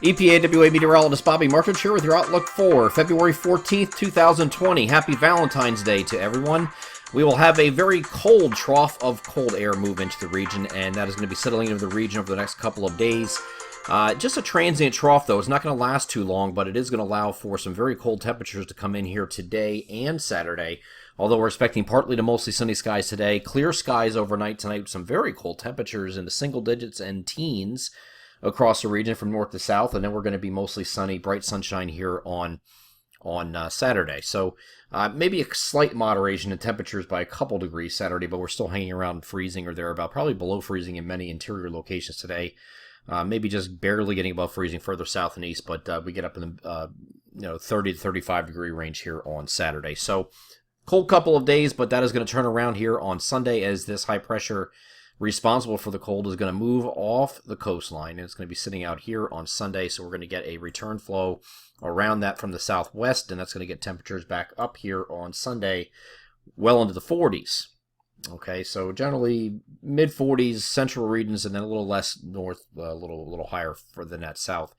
EPAWA meteorologist Bobby Martich here with your outlook for February 14th, 2020. Happy Valentine's Day to everyone. We will have a very cold trough of cold air move into the region, and that is going to be settling into the region over the next couple of days. Just a transient trough, though. It's not going to last too long, but it is going to allow for some very cold temperatures to come in here today and Saturday. Although we're expecting partly to mostly sunny skies today, clear skies overnight tonight with some very cold temperatures in the single digits and teens across the region from north to south, and then we're going to be mostly sunny, bright sunshine here on Saturday. So maybe a slight moderation in temperatures by a couple degrees Saturday, but we're still hanging around freezing or thereabout, probably below freezing in many interior locations today. Maybe just barely getting above freezing further south and east, but we get up in the 30 to 35 degree range here on Saturday. So cold couple of days, but that is going to turn around here on Sunday as this high pressure responsible for the cold is going to move off the coastline, and it's going to be sitting out here on Sunday, so we're going to get a return flow around that from the southwest, and that's going to get temperatures back up here on Sunday well into the 40s. Okay, so generally mid-40s, central regions, and then a little less north, a little higher than that south.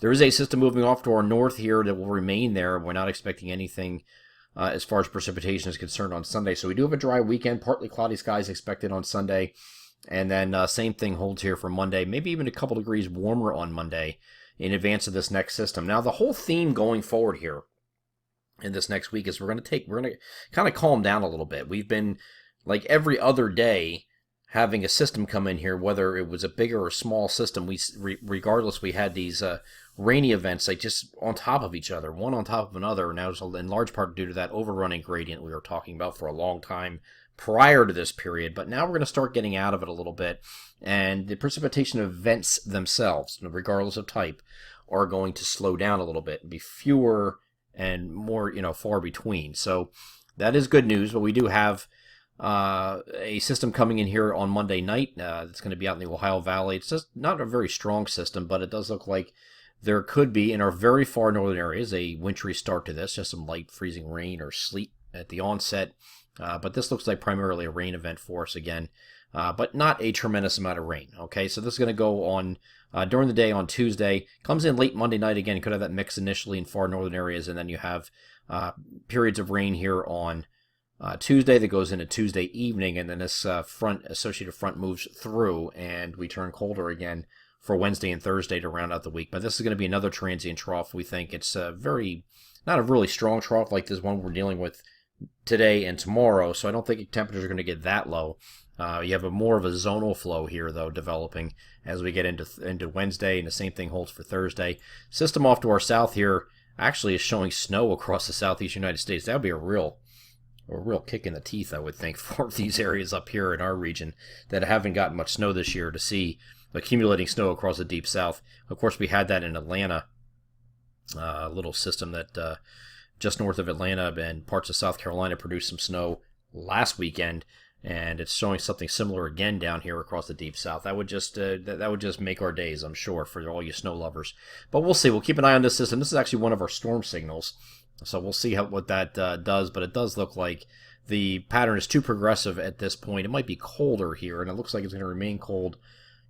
There is a system moving off to our north here that will remain there. We're not expecting anything as far as precipitation is concerned on Sunday, so we do have a dry weekend, partly cloudy skies expected on Sunday. And then same thing holds here for Monday, maybe even a couple degrees warmer on Monday in advance of this next system. Now, the whole theme going forward here in this next week is we're going to kind of calm down a little bit. We've been, like every other day, having a system come in here, whether it was a bigger or small system. Regardless, we had these rainy events like just on top of each other, one on top of another, and that was in large part due to that overrunning gradient we were talking about for a long time prior to this period. But now we're going to start getting out of it a little bit, and the precipitation events themselves, regardless of type, are going to slow down a little bit and be fewer and more, far between. So that is good news, but we do have a system coming in here on Monday night that's going to be out in the Ohio Valley. It's just not a very strong system, but it does look like there could be, in our very far northern areas, a wintry start to this, just some light freezing rain or sleet at the onset. But this looks like primarily a rain event for us again, but not a tremendous amount of rain. Okay, so this is going to go on during the day on Tuesday. Comes in late Monday night again. You could have that mix initially in far northern areas, and then you have periods of rain here on Tuesday that goes into Tuesday evening, and then this associated front moves through, and we turn colder again for Wednesday and Thursday to round out the week. But this is going to be another transient trough. We think it's not a really strong trough like this one we're dealing with today and tomorrow, so I don't think temperatures are going to get that low. You have more of a zonal flow here, though, developing as we get into Wednesday, and the same thing holds for Thursday. System off to our south here actually is showing snow across the southeast United States. That would be a real kick in the teeth, I would think, for these areas up here in our region that haven't gotten much snow this year, to see accumulating snow across the deep south. Of course, we had that in Atlanta, a little system that just north of Atlanta and parts of South Carolina produced some snow last weekend, and it's showing something similar again down here across the deep south. That would just make our days, I'm sure, for all you snow lovers. But we'll see. We'll keep an eye on this system. This is actually one of our storm signals, so we'll see what that does. But it does look like the pattern is too progressive at this point. It might be colder here, and it looks like it's going to remain cold,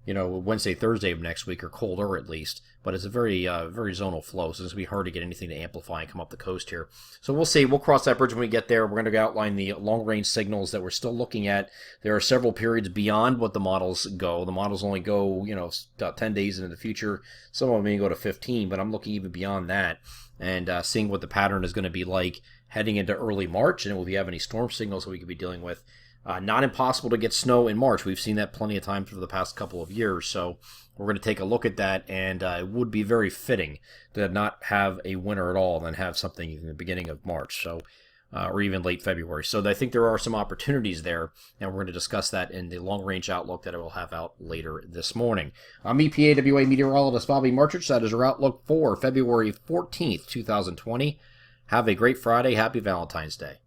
Wednesday, Thursday of next week, or colder at least. But it's a very zonal flow, so it's going to be hard to get anything to amplify and come up the coast here. So we'll see. We'll cross that bridge when we get there. We're going to outline the long-range signals that we're still looking at. There are several periods beyond what the models go. The models only go, about 10 days into the future. Some of them may go to 15, but I'm looking even beyond that and seeing what the pattern is going to be like heading into early March, and if we have any storm signals that we could be dealing with. Not impossible to get snow in March. We've seen that plenty of times for the past couple of years, so we're going to take a look at that, and it would be very fitting to not have a winter at all and then have something in the beginning of March, so or even late February. So I think there are some opportunities there, and we're going to discuss that in the long-range outlook that I will have out later this morning. I'm EPAWA meteorologist Bobby Martich. That is our outlook for February 14th, 2020. Have a great Friday. Happy Valentine's Day.